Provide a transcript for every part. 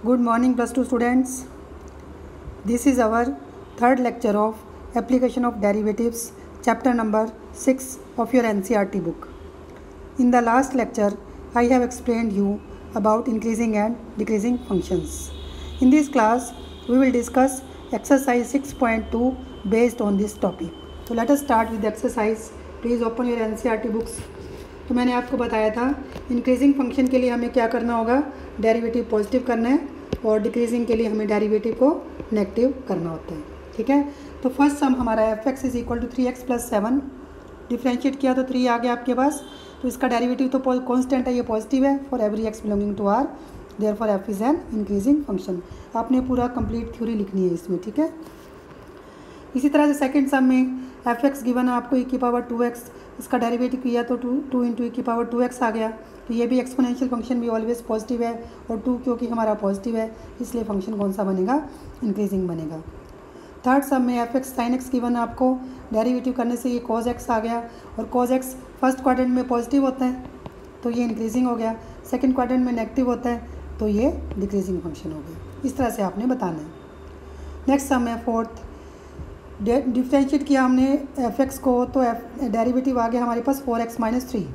Good morning plus 2 students. This is our third lecture of application of derivatives chapter number 6 of your NCERT book. In the last lecture I have explained you about increasing and decreasing functions. In this class we will discuss exercise 6.2 based on this topic. So let us start with the exercise. Please open your NCERT books. तो मैंने आपको बताया था increasing function के लिए हमें क्या करना होगा, डेरिवेटिव पॉजिटिव करना है और डिक्रीजिंग के लिए हमें डेरिवेटिव को नेगेटिव करना होता है। ठीक है, तो फर्स्ट सम हमारा f x is equal to 3x + 7 differentiate किया तो 3 आ गया आपके पास। तो इसका डेरिवेटिव तो कांस्टेंट है, ये पॉजिटिव है for every x belonging to R, therefore f is an increasing function. आपने पूरा कंप्लीट थ्योरी लिखनी है इसमें। ठीक है, इसी तरह से सेकंड सम में एफ एक्स गिवन है आपको e⁻2x, इसका डेरिवेटिव किया तो 2 × e⁻2x आ गया। तो ये भी एक्सपोनेंशियल फंक्शन भी ऑलवेज पॉजिटिव है और 2 क्योंकि हमारा पॉजिटिव है इसलिए फंक्शन कौन सा बनेगा, इंक्रीजिंग बनेगा। थर्ड सम में F x sin x given है आपको, डेरिवेटिव करने से ये cos x आ गया और cos x फर्स्ट क्वाड्रेंट में पॉजिटिव होता है तो ये इंक्रीजिंग हो गया, सेकेंड क्वाड्रेंट में नेगेटिव होता है तो ये डिक्रीजिंग फंक्शन हो गया। इस तरह से आपने बताना है। नेक्स्ट सम है फोर्थ, डिफ्रेंशिएट किया हमने एफ एक्स को तो डेरिवेटिव आ गया हमारे पास 4x - 3।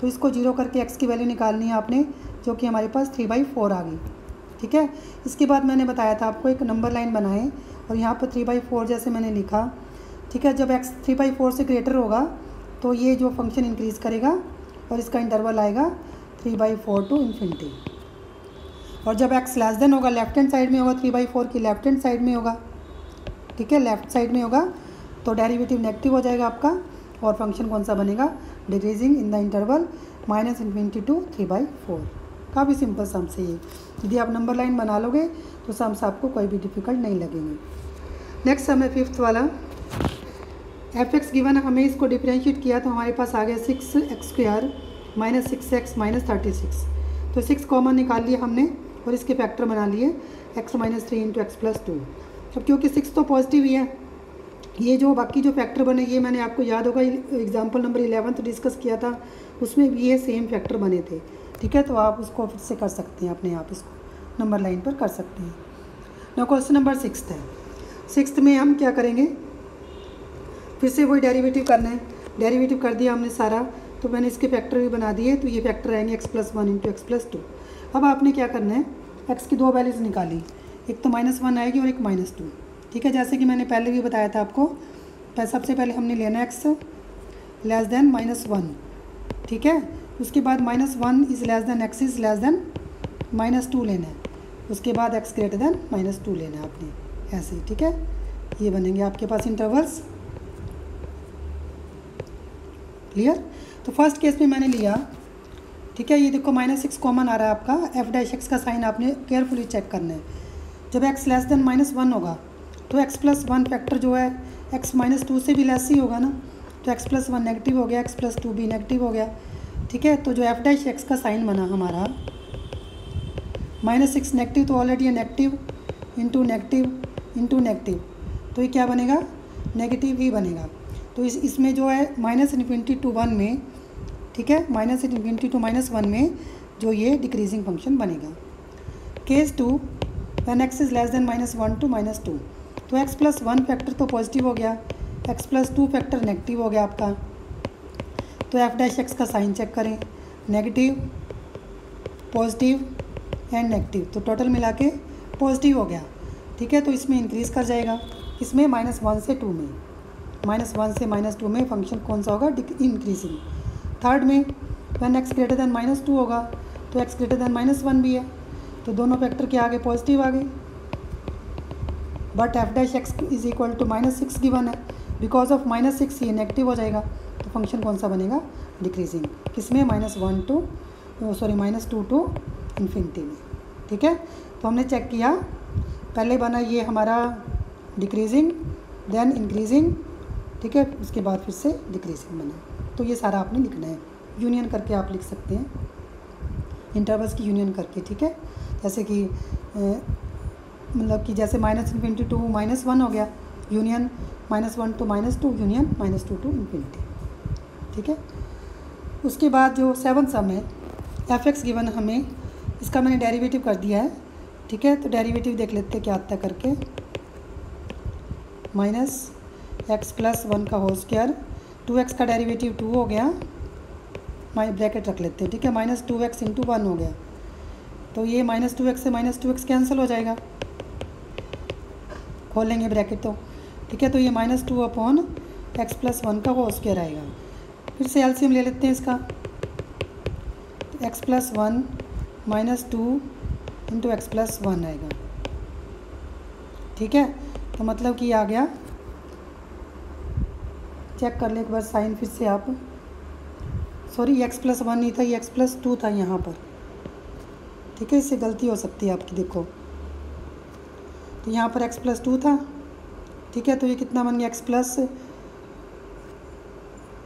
तो इसको जीरो करके x की वैल्यू निकालनी है आपने, जो कि हमारे पास 3/4 आ गई। ठीक है, इसके बाद मैंने बताया था आपको एक नंबर लाइन बनाएं और यहाँ पर 3/4 जैसे मैंने लिखा। ठीक है, जब x 3/4 से ग्रेटर होगा तो ये जो फंक्शन इंक्रीज़ करेगा और इसका इंटरवल आएगा 3/4 टू इन्फिनिटी। और जब x लेस देन होगा, लेफ्ट हैंड साइड में होगा, 3/4 की लेफ्ट हैंड साइड में होगा। ठीक है, लेफ्ट साइड में होगा तो डेरिवेटिव नेगेटिव हो जाएगा आपका और फंक्शन कौन सा बनेगा, decreasing in the interval -∞ to 3/4। काफ़ी सिंपल सम्स है ये, यदि आप नंबर लाइन बना लोगे तो सम्स आपको कोई भी डिफ़िकल्ट नहीं लगेंगे। नेक्स्ट सम है फिफ्थ वाला, एफ एक्स गिवन है हमें, इसको डिफ्रेंशिएट किया तो हमारे पास आ गया 6x² - 6x - 36। तो 6 कॉमन निकाल लिया हमने और इसके फैक्टर बना लिए x - 3 × x + 2। अब क्योंकि 6 तो पॉजिटिव ही है, ये जो बाकी जो फैक्टर बने ये मैंने आपको याद होगा एग्जाम्पल नंबर 11 डिस्कस किया था, उसमें भी ये सेम फैक्टर बने थे। ठीक है, तो आप उसको फिर से कर सकते हैं, अपने आप इसको नंबर लाइन पर कर सकते हैं। ना क्वेश्चन नंबर 6 है। 6 में हम क्या करेंगे, फिर से वही डेरिवेटिव करना है। डेरिवेटिव कर दिया हमने सारा, तो मैंने इसके फैक्टर भी बना दिए, तो ये फैक्टर आएंगे x + 1 × x + 2। अब आपने क्या करना है, x की दो वैल्यूज़ निकाली, एक तो -1 आएगी और एक -2। ठीक है, जैसे कि मैंने पहले भी बताया था आपको, सबसे पहले हमने लेना x लेस देन -1। ठीक है, उसके बाद -1 is less then x is less then -2 लेना है, उसके बाद x ग्रेटर देन -2 लेना है आपने, ऐसे ही। ठीक है, ये बनेंगे आपके पास इंटरवल्स। क्लियर। तो फर्स्ट केस में मैंने लिया, ठीक है, ये देखो -6 कॉमन आ रहा है आपका, f' का साइन आपने केयरफुली चेक करना है। जब x लेस देन -1 होगा तो x + 1 फैक्टर जो है x - 2 से भी लेस ही होगा ना, तो x + 1 नेगेटिव हो गया, x + 2 भी नेगेटिव हो गया। ठीक है, तो जो f' का साइन बना हमारा -6 नेगेटिव, तो ऑलरेडी ये नेगेटिव इंटू नेगेटिव, तो ये क्या बनेगा, नेगेटिव ही बनेगा। तो इसमें जो है -∞ टू 1 में, ठीक है, -∞ टू -1 में जो ये डिक्रीजिंग फंक्शन बनेगा। Case 2, when x is less than -1 to -2, तो x + 1 फैक्टर तो पॉजिटिव हो गया, x + 2 फैक्टर नेगेटिव हो गया आपका। तो f' का साइन चेक करें, नेगेटिव, पॉजिटिव एंड नेगेटिव, तो टोटल मिला के पॉजिटिव हो गया। ठीक है, तो इसमें इंक्रीज़ कर जाएगा, इसमें -1 से 2 में, -1 से -2 में फंक्शन कौन सा होगा, इंक्रीजिंग। थर्ड में व्हेन x ग्रेटर देन -2 होगा तो x ग्रेटर देन -1 भी है, तो दोनों फैक्टर के आगे पॉजिटिव आ गए। But f' is equal to -6 given है, बिकॉज ऑफ -6 ये नेगेटिव हो जाएगा, तो फंक्शन कौन सा बनेगा, डिक्रीजिंग। किसमें, -2 टू इन्फिनिटी में। ठीक है, तो हमने चेक किया, पहले बना ये हमारा डिक्रीजिंग, देन इंक्रीजिंग। ठीक है, उसके बाद फिर से डिक्रीजिंग बना। तो ये सारा आपने लिखना है, यूनियन करके आप लिख सकते हैं, इंटरवल्स की यूनियन करके। ठीक है, जैसे कि मतलब कि जैसे -∞ टू -1 हो गया, union -1 to -2, union -2 to infinity. ठीक है, उसके बाद जो 7th सम है, एफ एक्स गिवन हमें, इसका मैंने डेरिवेटिव कर दिया है ठीक है, तो डेरिवेटिव देख लेते हैं क्या आता है करके। माइनस एक्स प्लस 1 का होल स्क्वायर, 2x का डेरिवेटिव 2 हो गया, ब्रैकेट रख लेते हैं। ठीक है, माइनस 2x इंटू 1 हो गया, तो ये माइनस 2x से माइनस 2x कैंसिल हो जाएगा, खोल लेंगे ब्रैकेट तो। ठीक है, तो ये माइनस 2 अपॉन एक्स प्लस 1 का होल स्क्वायर आएगा। फिर से एलसीएम ले लेते हैं इसका, तो x plus 1 minus 2 into x plus 1 आएगा। ठीक है, तो मतलब कि आ गया, चेक कर ले एक बार साइन फिर से आप, सॉरी एक्स प्लस 1 नहीं था, ये एक्स प्लस 2 था यहाँ पर। ठीक है, इससे गलती हो सकती है आपकी, देखो तो यहाँ पर एक्स प्लस 2 था। ठीक है, तो ये कितना बन गया, एक्स प्लस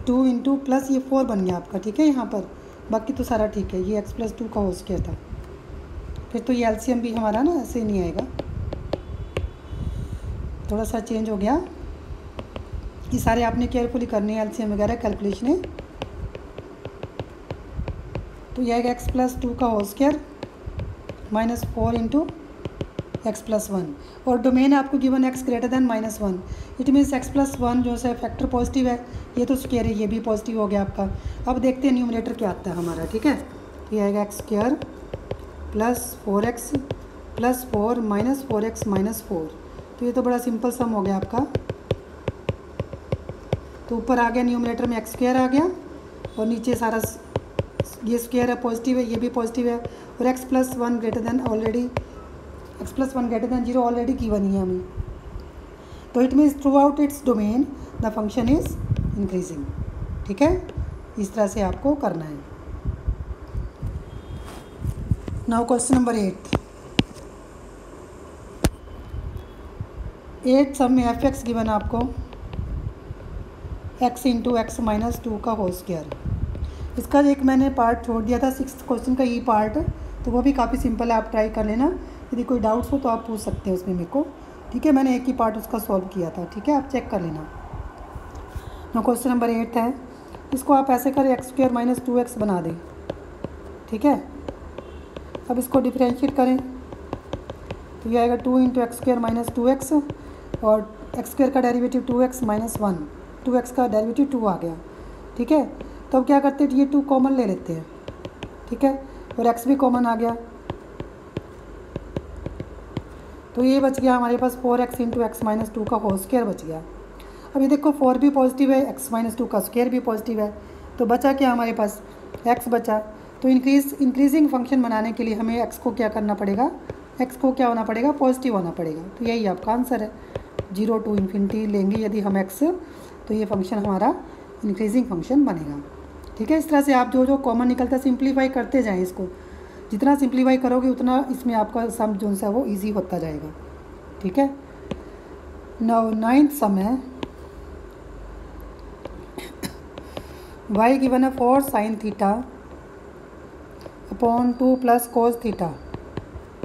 2 इंटू प्लस ये 4 बन गया आपका। ठीक है, यहाँ पर बाकी तो सारा ठीक है, ये एक्स प्लस 2 का होल स्क्वायर था। फिर तो ये एलसीएम भी हमारा ना ऐसे ही नहीं आएगा, थोड़ा सा चेंज हो गया। ये सारे आपने केयरफुली करने हैं एलसीएम वगैरह कैलकुलेशन है। तो यह आएगा एक्स प्लस 2 का whole square minus 4 into x plus 1, और डोमेन आपको given x greater than minus 1। It means x plus 1 जो है फैक्टर पॉजिटिव है, ये तो स्क्वायर है, ये भी पॉजिटिव हो गया आपका। अब देखते हैं न्यूमरेटर क्या आता है हमारा। ठीक है, तो ये आएगा x square plus 4x plus 4 minus 4x minus 4। तो ये तो बड़ा सिंपल सम हो गया आपका। तो ऊपर आ गया न्यूमरेटर में एक्स स्क्वायर आ गया, और नीचे सारा ये स्क्वायर है पॉजिटिव है, ये भी पॉजिटिव है, और x plus 1 greater than already, x plus 1 greater than 0 already की बनी है हमें। तो it means through out its domain the function is increasing. ठीक है, इस तरह से आपको करना है। नाउ क्वेश्चन नंबर 8 सम में एफ एक्स गिवन आपको x इंटू एक्स माइनस 2 का होल स्क्वायर। इसका एक मैंने पार्ट छोड़ दिया था 6th क्वेश्चन का, ये पार्ट, तो वो भी काफ़ी सिंपल है, आप ट्राई कर लेना। यदि कोई डाउट्स हो तो आप पूछ सकते हैं उसमें मेरे को। ठीक है, मैंने एक ही पार्ट उसका सॉल्व किया था। ठीक है, आप चेक कर लेना। ना क्वेश्चन नंबर 8 है, इसको आप ऐसे करें एक्स स्क्वायर माइनस 2x बना दें। ठीक है, अब इसको डिफ्रेंशिएट करें तो ये आएगा 2 into x square minus 2x, और एक्स स्क्वायर का डेरिवेटिव 2x माइनस 1, 2x का डेरिवेटिव 2 आ गया। ठीक है, तो अब क्या करते हैं, ये 2 कॉमन ले लेते हैं। ठीक है, और x भी कॉमन आ गया, तो ये बच गया हमारे पास 4x इंटू एक्स माइनस 2 का होल स्क्वायर बच गया। अब ये देखो 4 भी पॉजिटिव है, एक्स माइनस 2 का स्क्वायर भी पॉजिटिव है, तो बचा क्या हमारे पास, x बचा। तो इंक्रीजिंग फंक्शन बनाने के लिए हमें x को क्या करना पड़ेगा, x को क्या होना पड़ेगा, पॉजिटिव होना पड़ेगा। तो यही आपका आंसर है, 0 टू इन्फिनिटी लेंगे यदि हम x, तो ये फंक्शन हमारा इंक्रीजिंग फंक्शन बनेगा। ठीक है, इस तरह से आप जो जो कॉमन निकलता है सिंप्लीफाई करते जाएं इसको, जितना सिंप्लीफाई करोगे उतना इसमें आपका सम जो सा वो इजी होता जाएगा। ठीक है, 9th सम है, y गिवन है 4 sine theta upon 2 plus cos theta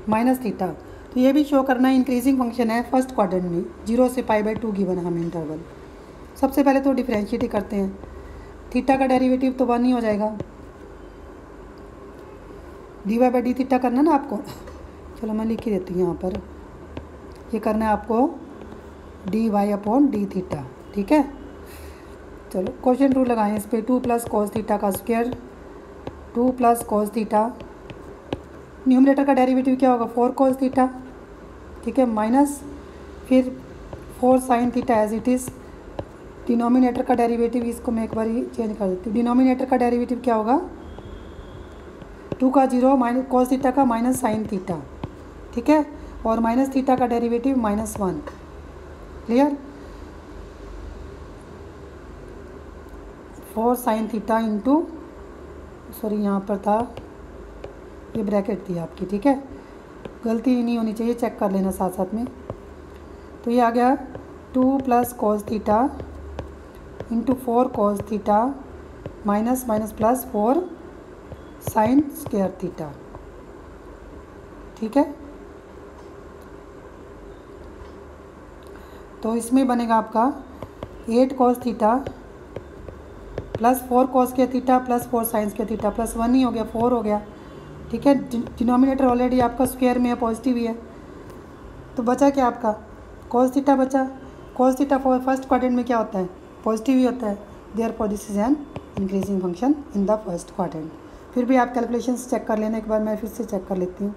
minus theta. तो ये भी शो करना है इंक्रीजिंग फंक्शन है फर्स्ट क्वाड्रेंट में, 0 से π/2 गिवन है हमें इंटरवल। सबसे पहले तो डिफ्रेंशिएट ही करते हैं, थीटा का डेरिवेटिव तो 1 ही हो जाएगा, dy/d थीटा करना ना आपको। चलो मैं लिख ही देती हूँ यहाँ पर, ये करना है आपको dy/d थीटा। ठीक है, चलो क्वेश्चन रूल लगाएं इस पर, 2 प्लस कोस थीटा का square, 2 plus cos theta, numerator का डेरिवेटिव क्या होगा 4 कोस थीटा। ठीक है, माइनस फिर 4 sine theta as it is, denominator का डेरिवेटिव, इसको मैं एक बार ही चेंज कर देती हूँ, डिनोमिनेटर का डेरिवेटिव क्या होगा 2 का 0 माइनस कोस थीटा का माइनस साइन थीटा। ठीक है, और माइनस थीटा का derivative -1। Clear, 4 sine theta into, sorry यहाँ पर था ये ब्रैकेट थी आपकी। ठीक है, गलती नहीं होनी चाहिए, चेक कर लेना साथ साथ में। तो ये आ गया 2 plus cos theta into 4 cos theta minus minus plus 4 sine square theta. ठीक है, तो इसमें बनेगा आपका 8 कोस थीटा प्लस 4 कोस के थीटा प्लस 4 साइन के थीटा प्लस 1 ही हो गया, 4 हो गया, ठीक है, डिनोमिनेटर ऑलरेडी आपका स्क्वायर में है, पॉजिटिव ही है, तो बचा क्या आपका cos थीटा बचा। cos थीटा फर्स्ट क्वाड्रेंट में क्या होता है, पॉजिटिव ही होता है, therefore this is an increasing function in the first quadrant. फिर भी आप कैलकुलेशंस चेक कर लेना, एक बार मैं फिर से चेक कर लेती हूँ।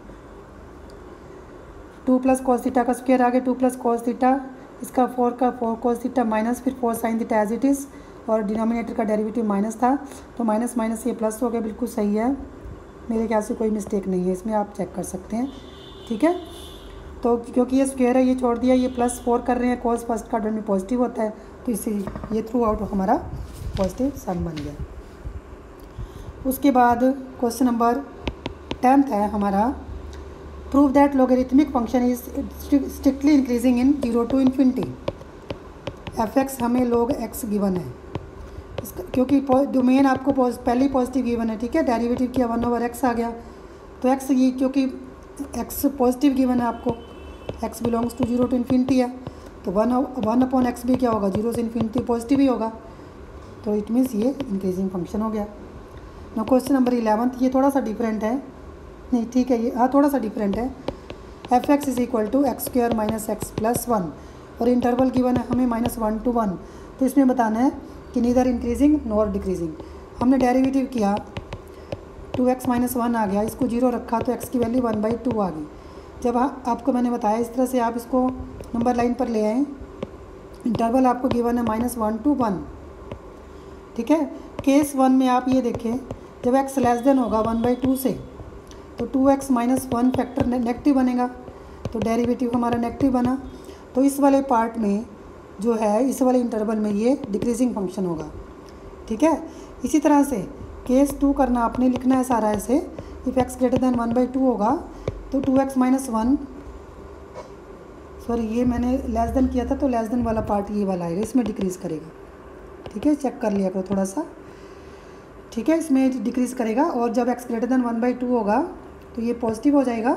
2 + cos थीटा का स्क्वायर आ गया, 2 + cos थीटा, इसका 4 का 4 cos थीटा माइनस फिर 4 sin theta as it is, और डिनोमिनेटर का डेरिवेटिव माइनस था, तो माइनस माइनस ये प्लस हो गया, बिल्कुल सही है, मेरे ख्याल से कोई मिस्टेक नहीं है इसमें, आप चेक कर सकते हैं। ठीक है, तो क्योंकि ये स्क्वायर है ये छोड़ दिया, ये +4 कर रहे हैं, cos फर्स्ट क्वाड्रेंट में पॉजिटिव होता है, तो इससे ये थ्रू आउट हमारा पॉजिटिव सम बन गया। उसके बाद क्वेश्चन नंबर 10th है हमारा, prove that logarithmic function is strictly increasing in 0 to ∞। f(x) हमें log x गिवन है, इसका क्योंकि डोमेन आपको पहले ही पॉजिटिव गिवन है, ठीक है, डेरिवेटिव किया 1/x आ गया, तो x ये क्योंकि x पॉजिटिव गिवन है आपको, x बिलोंग्स टू 0 to ∞ है, तो 1/x भी क्या होगा, 0 से ∞ पॉजिटिव ही होगा, तो इट मीन्स ये इंक्रीजिंग फंक्शन हो गया। ना क्वेश्चन नंबर 11th, ये थोड़ा सा डिफरेंट है, नहीं ठीक है, ये हाँ थोड़ा सा डिफरेंट है। f(x) = x² - x + 1 और इंटरवल गिवन है हमें -1 to 1, तो इसमें बताना है कि नीदर इंक्रीजिंग नॉर डिक्रीजिंग। हमने डेरिवेटिव किया 2x - 1 आ गया, इसको 0 रखा तो x की वैल्यू 1/2 आ गई। जब आपको मैंने बताया इस तरह से आप इसको नंबर लाइन पर ले आएँ, इंटरवल आपको गिवन है -1 to 1, ठीक है। केस 1 में आप ये देखें, जब x लेस देन होगा 1/2 से, तो 2x - 1 फैक्टर नेगेटिव बनेगा, तो डेरिवेटिव हमारा नेगेटिव बना, तो इस वाले पार्ट में जो है, इस वाले इंटरवल में ये डिक्रीजिंग फंक्शन होगा, ठीक है। इसी तरह से केस 2 करना, आपने लिखना है सारा ऐसे, इफ़ x > 1/2 होगा तो 2x - 1, सॉरी ये मैंने लेस देन किया था, तो लेस देन वाला पार्ट ये वाला आएगा, इसमें डिक्रीज़ करेगा, ठीक है, चेक कर लिया करो थोड़ा सा, ठीक है, इसमें डिक्रीज़ करेगा, और जब x > 1/2 होगा तो ये पॉजिटिव हो जाएगा,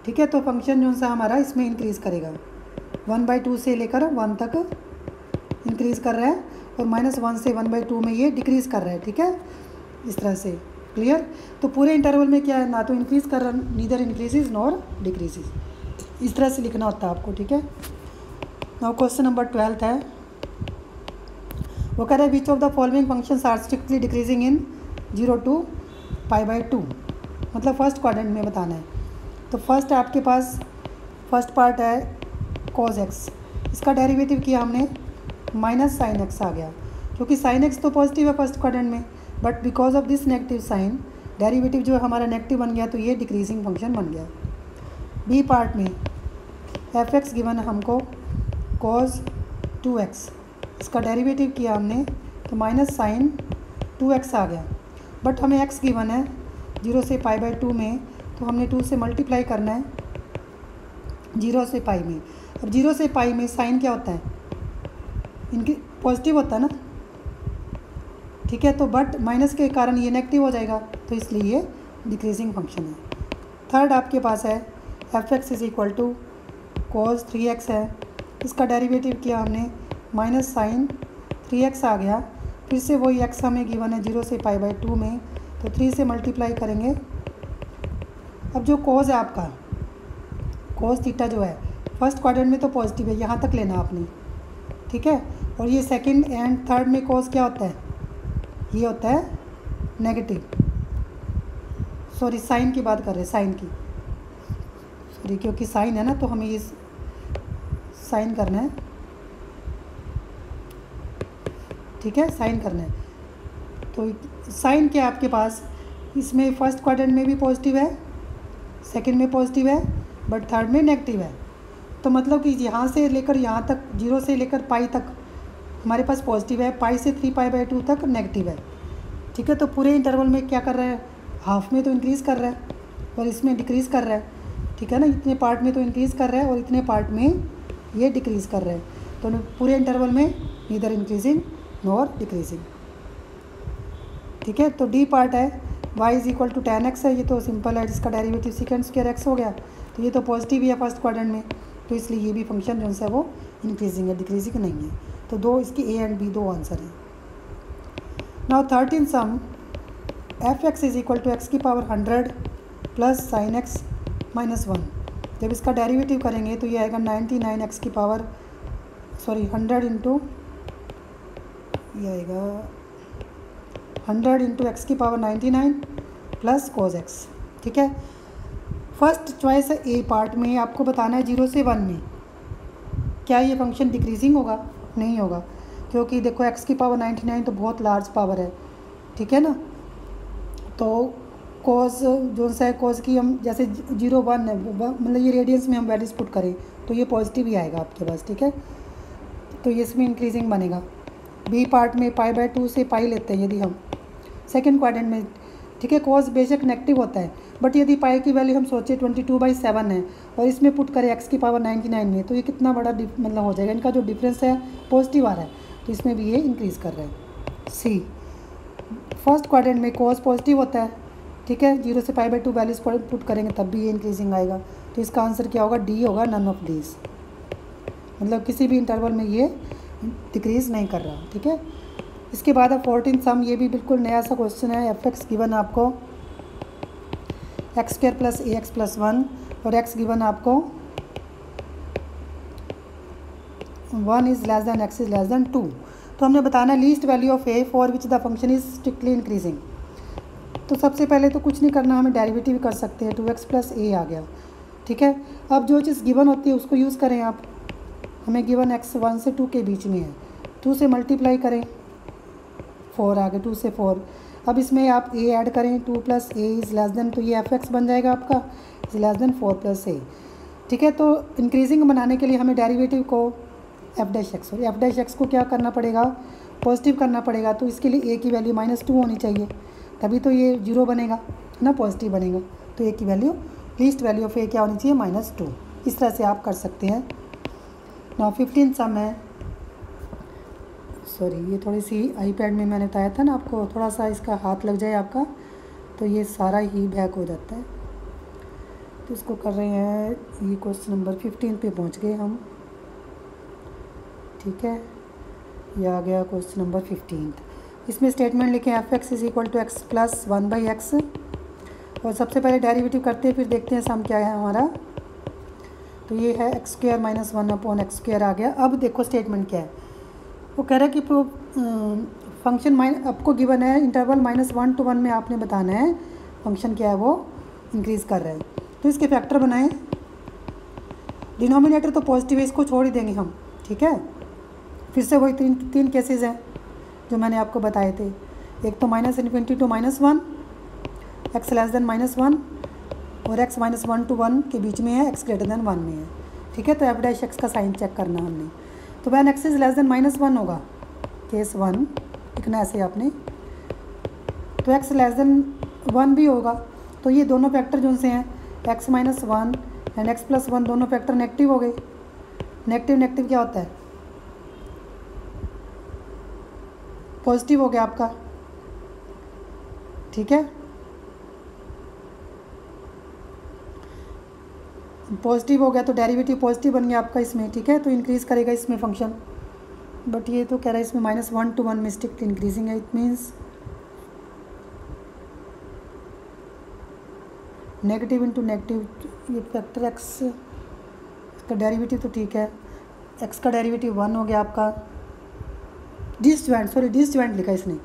ठीक है। तो फंक्शन जो सा हमारा इसमें इंक्रीज़ करेगा, 1/2 से लेकर 1 तक इंक्रीज़ कर रहा है, और -1 से 1/2 में ये डिक्रीज़ कर रहा है, ठीक है, इस तरह से, क्लियर। तो पूरे इंटरवल में क्या है, ना तो इंक्रीज़ कर रहा, नीदर इंक्रीजेज नॉर डिक्रीजेज, इस तरह से लिखना होता है आपको, ठीक है। नाउ क्वेश्चन नंबर 12th है, वो कह रहा है which of the following functions are strictly decreasing in 0 to π/2, मतलब फर्स्ट क्वाड्रेंट में बताना है। तो फर्स्ट आपके पास फर्स्ट पार्ट है cos x, इसका डेरिवेटिव किया हमने -sin x आ गया, क्योंकि sin x तो पॉजिटिव है फर्स्ट क्वाड्रेंट में, but because of this negative sign derivative जो हमारा नेगेटिव बन गया, तो ये डिक्रीजिंग फंक्शन बन गया। बी पार्ट में f(x) गिवन है हमको cos 2x, इसका डेरिवेटिव किया हमने तो -sin 2x आ गया, बट हमें x गिवन है 0 से π/2 में, तो हमने 2 से मल्टीप्लाई करना है 0 से π में। अब 0 से π में साइन क्या होता है, इनकी पॉजिटिव होता है ना, ठीक है, तो बट माइनस के कारण ये नेगेटिव हो जाएगा, तो इसलिए ये डिक्रीजिंग फंक्शन है। थर्ड आपके पास है f(x) = cos 3x है, इसका डेरिवेटिव किया हमने -sin 3x आ गया, फिर से वही x हमें गिवन है 0 से π/2 में, तो 3 से मल्टीप्लाई करेंगे। अब जो cos है आपका, cos थीटा जो है फर्स्ट क्वाड्रेंट में तो पॉजिटिव है, यहाँ तक लेना आपने, ठीक है, और ये सेकंड एंड थर्ड में cos क्या होता है, ये होता है नेगेटिव, सॉरी साइन की बात कर रहे हैं, साइन की, सॉरी क्योंकि साइन है ना, तो हमें ये साइन करना है, ठीक है, साइन करना है। तो साइन क्या आपके पास, इसमें फर्स्ट क्वाड्रेंट में भी पॉजिटिव है, सेकंड में पॉजिटिव है, बट थर्ड में नेगेटिव है, तो मतलब कि यहाँ से लेकर यहाँ तक 0 से लेकर पाई तक हमारे पास पॉजिटिव है, पाई से 3π/2 तक नेगेटिव है, ठीक है। तो पूरे इंटरवल में क्या कर रहा है, हाफ में तो इंक्रीज़ कर रहा है और इसमें डिक्रीज़ कर रहा है, ठीक है ना, इतने पार्ट में तो इंक्रीज़ कर रहा है और इतने पार्ट में ये डिक्रीज़ कर रहा है, तो पूरे इंटरवल में नीदर इंक्रीजिंग नॉर डिक्रीजिंग, ठीक है। तो डी पार्ट है y = tan x है, ये तो सिंपल है, जिसका डेरिवेटिव sec² x हो गया, तो ये तो पॉजिटिव ही है फर्स्ट क्वाड्रेंट में, तो इसलिए ये भी फंक्शन जो है वो इंक्रीजिंग है, डिक्रीजिंग नहीं है, तो दो इसकी ए एंड बी दो आंसर हैं। Now 13 sum, F x is equal to x की power 100 plus sine x minus 1। जब इसका डेरिवेटिव करेंगे तो ये आएगा 99 एक्स की पावर 100 इंटू, ये आएगा 100 इंटू एक्स की पावर 99 प्लस कोस एक्स। ठीक है, फर्स्ट चॉइस है ए पार्ट में, आपको बताना है 0 से 1 में क्या ये फंक्शन डिक्रीजिंग होगा, नहीं होगा, क्योंकि देखो एक्स की पावर 99 तो बहुत लार्ज पावर है। ठीक है ना, तो कोस जो सा है कोस की हम जैसे 0 1 है, मतलब ये रेडियंस में हम वैल्यूज पुट करें तो ये पॉजिटिव ही आएगा आपके पास। ठीक है, तो ये इसमें इंक्रीजिंग बनेगा। बी पार्ट में π/2 से पाई लेते हैं यदि हम सेकेंड क्वाड्रेंट में। ठीक है, कोस बेशक नेगेटिव होता है, बट यदि पाई की वैल्यू हम सोचे 22/7 है और इसमें पुट करें एक्स की पावर 99 में, तो ये कितना बड़ा मतलब हो जाएगा, इनका जो डिफरेंस है पॉजिटिव आ रहा है, तो इसमें भी ये इंक्रीज़ कर रहा है। सी फर्स्ट क्वाड्रेंट में कोस पॉजिटिव होता है। ठीक है, 0 से π/2 वैल्यूज पुट करेंगे तब भी ये इंक्रीजिंग आएगा, तो इसका आंसर क्या होगा, डी होगा, नन ऑफ दीज, मतलब किसी भी इंटरवल में ये डिक्रीज़ नहीं कर रहा। ठीक है, इसके बाद अब 14 सम, ये भी बिल्कुल नया सा क्वेश्चन है। एफ एक्स गिवन आपको x² प्लस AX प्लस 1 और x गिवन आपको 1 is less than x is less than 2। तो हमने बताना least value of a for which the function is strictly increasing. तो सबसे पहले तो कुछ नहीं करना, हमें डेरिवेटिव कर सकते हैं, 2x प्लस a आ गया। ठीक है, अब जो चीज़ गिवन होती है उसको यूज़ करें आप। हमें गिवन x 1 से 2 के बीच में है, 2 से मल्टीप्लाई करें, 4 आ गए, 2 से 4। अब इसमें आप a ऐड करें, 2 plus a is less then, तो ये एफ एक्स बन जाएगा आपका, is less then 4 plus a। ठीक है, तो इंक्रीजिंग बनाने के लिए हमें डेरिवेटिव को एफ डैश एक्स को क्या करना पड़ेगा, पॉजिटिव करना पड़ेगा। तो इसके लिए a की वैल्यू -2 होनी चाहिए, तभी तो ये 0 बनेगा ना, पॉजिटिव बनेगा। तो a की value, least value of a क्या होनी चाहिए, -2। इस तरह से आप कर सकते हैं। नाउ 15 सम है, सॉरी ये थोड़ी सी आईपैड में मैंने बताया था ना आपको, थोड़ा सा इसका हाथ लग जाए आपका तो ये सारा ही बैक हो जाता है। तो इसको कर रहे हैं, ये क्वेश्चन नंबर 15 पे पहुंच गए हम। ठीक है, ये आ गया क्वेश्चन नंबर 15। इसमें स्टेटमेंट लिखें f x is equal to x plus 1/x, और सबसे पहले डेरिवेटिव करते हैं, फिर देखते हैं सम क्या है हमारा। तो ये है x² - 1/x² आ गया। अब देखो स्टेटमेंट क्या है, वो कह रहा है कि फंक्शन आपको गिवन है इंटरवल -1 to 1 में आपने बताना है फंक्शन क्या है वो इंक्रीज़ कर रहा है। तो इसके फैक्टर बनाएं, डिनोमिनेटर तो पॉजिटिव है, इसको छोड़ ही देंगे हम। ठीक है, फिर से वही तीन केसेस हैं जो मैंने आपको बताए थे। एक तो -∞ to -1, x लेस देन -1, और x -1 to 1 के बीच में है, x ग्रेटर देन 1 में है। ठीक है, तो एफ डैश एक्स का साइन चेक करना हमने। तो when x is less than -1 होगा, केस 1 लिखना ऐसे आपने, तो x लेस देन 1 भी होगा। तो ये दोनों फैक्टर जो से हैं x -1 एंड x प्लस 1 दोनों फैक्टर नेगेटिव हो गए। नेगेटिव नेगेटिव क्या होता है, पॉजिटिव हो गया आपका। ठीक है, पॉजिटिव हो गया तो डेरिवेटिव पॉजिटिव बन गया आपका इसमें। ठीक है, तो इंक्रीज़ करेगा इसमें फंक्शन, बट ये तो कह रहा है इसमें -1 to 1 में स्ट्रिक्ट इंक्रीजिंग है। It means negative into negative, ये फैक्टर x, इसका डेरिवेटिव तो ठीक है, x का डेरिवेटिव 1 हो गया आपका। डिसजॉइंट लिखा इसने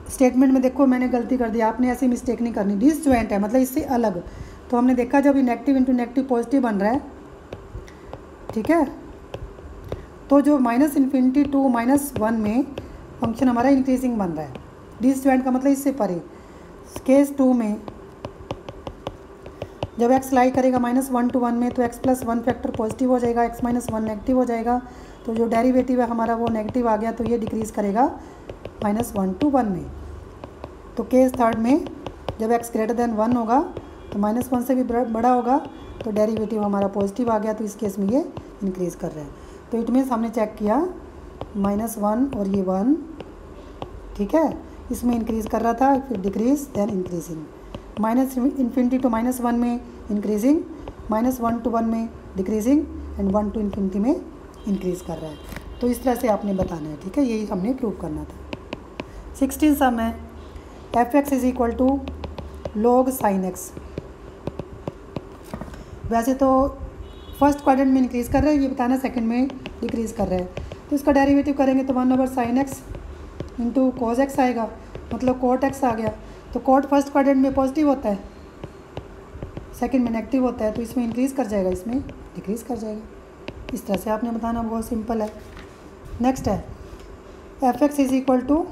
स्टेटमेंट में, देखो मैंने गलती कर दी, आपने ऐसी मिस्टेक नहीं करनी। डिसजॉइंट है मतलब इससे अलग। तो हमने देखा जब ये नेगेटिव इंटू नेगेटिव पॉजिटिव बन रहा है, ठीक है, तो जो -∞ to -1 में फंक्शन हमारा इंक्रीजिंग बन रहा है। डिसजॉइंट का मतलब इससे परे। केस 2 में जब x लाई करेगा -1 to 1 में, तो x प्लस 1 फैक्टर पॉजिटिव हो जाएगा, x -1 नेगेटिव हो जाएगा। तो जो डेरिवेटिव है हमारा वो नेगेटिव आ गया, तो ये डिक्रीज़ करेगा -1 to 1 में। तो केस 3 में जब x ग्रेटर देन 1 होगा तो -1 से भी बड़ा होगा, तो डेरिवेटिव हमारा पॉजिटिव आ गया, तो इस केस में ये इंक्रीज़ कर रहा है। तो इट मीन्स हमने चेक किया -1 और ये 1, ठीक है, इसमें इंक्रीज़ कर रहा था, फिर डिक्रीज़ देन इंक्रीजिंग। -∞ to -1 में इंक्रीजिंग, -1 to 1 में डिक्रीजिंग, एंड 1 to ∞ में इंक्रीज़ कर रहा है। तो इस तरह से आपने बताना है। ठीक है, यही हमने प्रूव करना था। 16 सम है, f x is equal to log sin x। वैसे तो फर्स्ट क्वाड्रेंट में इंक्रीज़ कर रहे हैं, ये बताना सेकंड में डिक्रीज़ कर रहे हैं। तो इसका डेरिवेटिव करेंगे तो 1/sin x into cos x आएगा, मतलब cot x आ गया। तो cot फर्स्ट क्वाड्रेंट में पॉजिटिव होता है, सेकंड में नेगेटिव होता है, तो इसमें इंक्रीज़ कर जाएगा, इसमें डिक्रीज़ कर जाएगा। इस तरह से आपने बताना, बहुत सिंपल है। नेक्स्ट है f x is equal to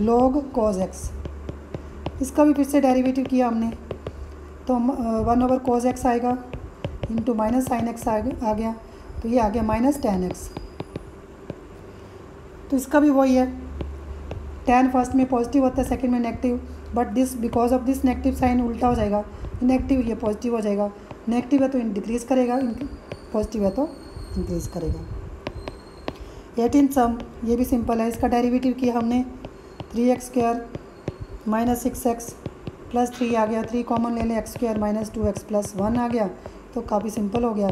log cos x। इसका भी फिर से डेरिवेटिव किया हमने, तो 1/cos x आएगा इंटू -sin x आ गया, तो ये आ गया -tan x। तो इसका भी वही है, tan फर्स्ट में पॉजिटिव होता है, सेकंड में negative, but this because of this negative sign उल्टा हो जाएगा, नेगेटिव ये पॉजिटिव हो जाएगा, नेगेटिव है तो डिक्रीज़ करेगा, पॉजिटिव है तो इंक्रीज़ करेगा। 18 सम, ये भी सिंपल है, इसका डेरिवेटिव किया हमने 3x² - 6x + 3 आ गया, 3 कॉमन ले लें, x² - 2x + 1 आ गया, तो काफ़ी सिंपल हो गया,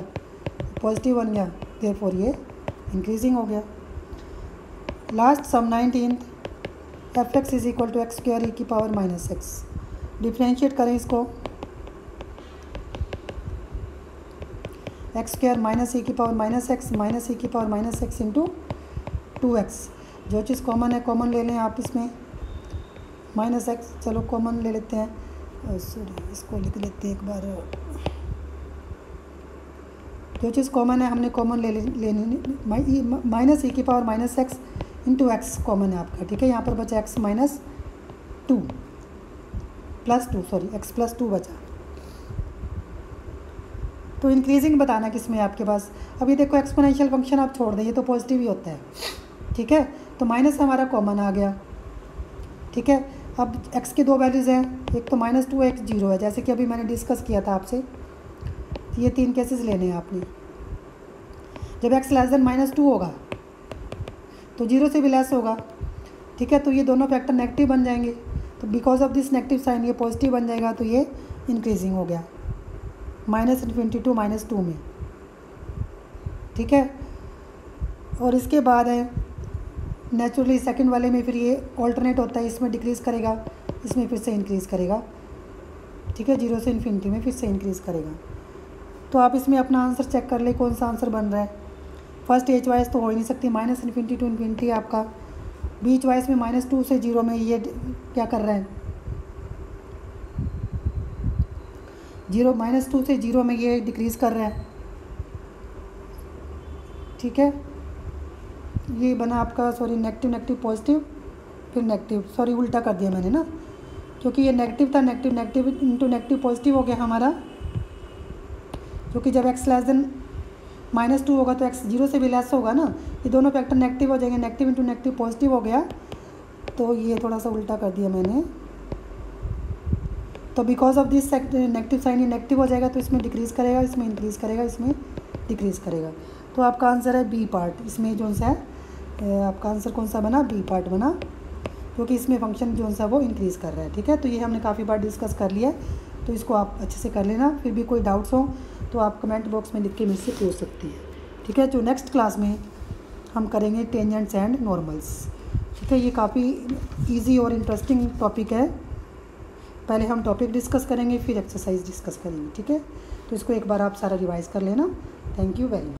पॉजिटिव बन गया, देयरफॉर ये इंक्रीजिंग हो गया। Last sum 19, f x is equal to x² e की -x। डिफ्रेंशिएट करें इसको, x² - e की -x इंटू 2x। जो चीज़ कॉमन है कॉमन ले लें आप इसमें, -x चलो कॉमन ले लेते हैं, सॉरी इसको लिख लेते हैं एक बार। जो चीज़ कॉमन है हमने कॉमन ले लेनी, -e की power -x into x common है आपका, ठीक है। यहाँ पर बचा x - 2 + 2, सॉरी x + 2 बचा। तो इंक्रीजिंग बताना किस में आपके पास। अभी देखो एक्सपोनेंशियल फंक्शन आप छोड़ दें, ये तो पॉजिटिव ही होता है, ठीक है। तो माइनस हमारा कॉमन आ गया, ठीक है। अब x के दो वैल्यूज़ हैं, एक तो -2 है, एक 0 है, जैसे कि अभी मैंने डिस्कस किया था आपसे। ये 3 केसेस लेने हैं आपने। जब x <-2 होगा तो 0 से भी लेस होगा, ठीक है। तो ये दोनों फैक्टर नेगेटिव बन जाएंगे, तो because of this negative sign ये पॉजिटिव बन जाएगा, तो ये इंक्रीजिंग हो गया -∞ टू -2 में, ठीक है। और इसके बाद है नेचुरली सेकंड वाले में फिर ये ऑल्टरनेट होता है, इसमें डिक्रीज़ करेगा, इसमें फिर से इंक्रीज़ करेगा, ठीक है। 0 से इन्फिनिटी में फिर से इंक्रीज़ करेगा। तो आप इसमें अपना आंसर चेक कर ले, कौन सा आंसर बन रहा है। फर्स्ट एज वाइज तो हो ही नहीं सकती, -∞ टू इन्फिनिटी आपका। बीच वाइज में -2 से 0 में ये क्या कर रहा है, 2 से 0 में ये डिक्रीज़ कर रहा है, ठीक है। ये बना आपका, सॉरी नेगेटिव पॉजिटिव, फिर नेगेटिव, सॉरी उल्टा कर दिया मैंने ना, क्योंकि ये नेगेटिव था, नेगेटिव इंटू नेगेटिव पॉजिटिव हो गया हमारा, क्योंकि जब x -2 होगा तो x 0 से भी लेस होगा ना, ये दोनों फैक्टर नेगेटिव हो जाएंगे, नेगेटिव इंटू नेगेटिव पॉजिटिव हो गया, तो ये थोड़ा सा उल्टा कर दिया मैंने। तो because of this negative sign ये नेगेटिव हो जाएगा, तो इसमें डिक्रीज़ करेगा, इसमें इंक्रीज़ करेगा, इसमें डिक्रीज़ करेगा। तो आपका आंसर है बी पार्ट। इसमें जो सा है आपका आंसर कौन सा बना, बी पार्ट बना, क्योंकि इसमें फंक्शन जो सा वो इंक्रीज़ कर रहा है, ठीक है। तो ये हमने काफ़ी बार डिस्कस कर लिया है, तो इसको आप अच्छे से कर लेना। फिर भी कोई डाउट्स हो तो आप कमेंट बॉक्स में लिख के मुझसे पूछ सकती है, ठीक है। जो नेक्स्ट क्लास में हम करेंगे टेंजेंट्स एंड नॉर्मल्स, ठीक है। ये काफ़ी इजी और इंटरेस्टिंग टॉपिक है। पहले हम टॉपिक डिस्कस करेंगे, फिर एक्सरसाइज डिस्कस करेंगे, ठीक है। तो इसको एक बार आप सारा रिवाइज़ कर लेना। Thank you very much.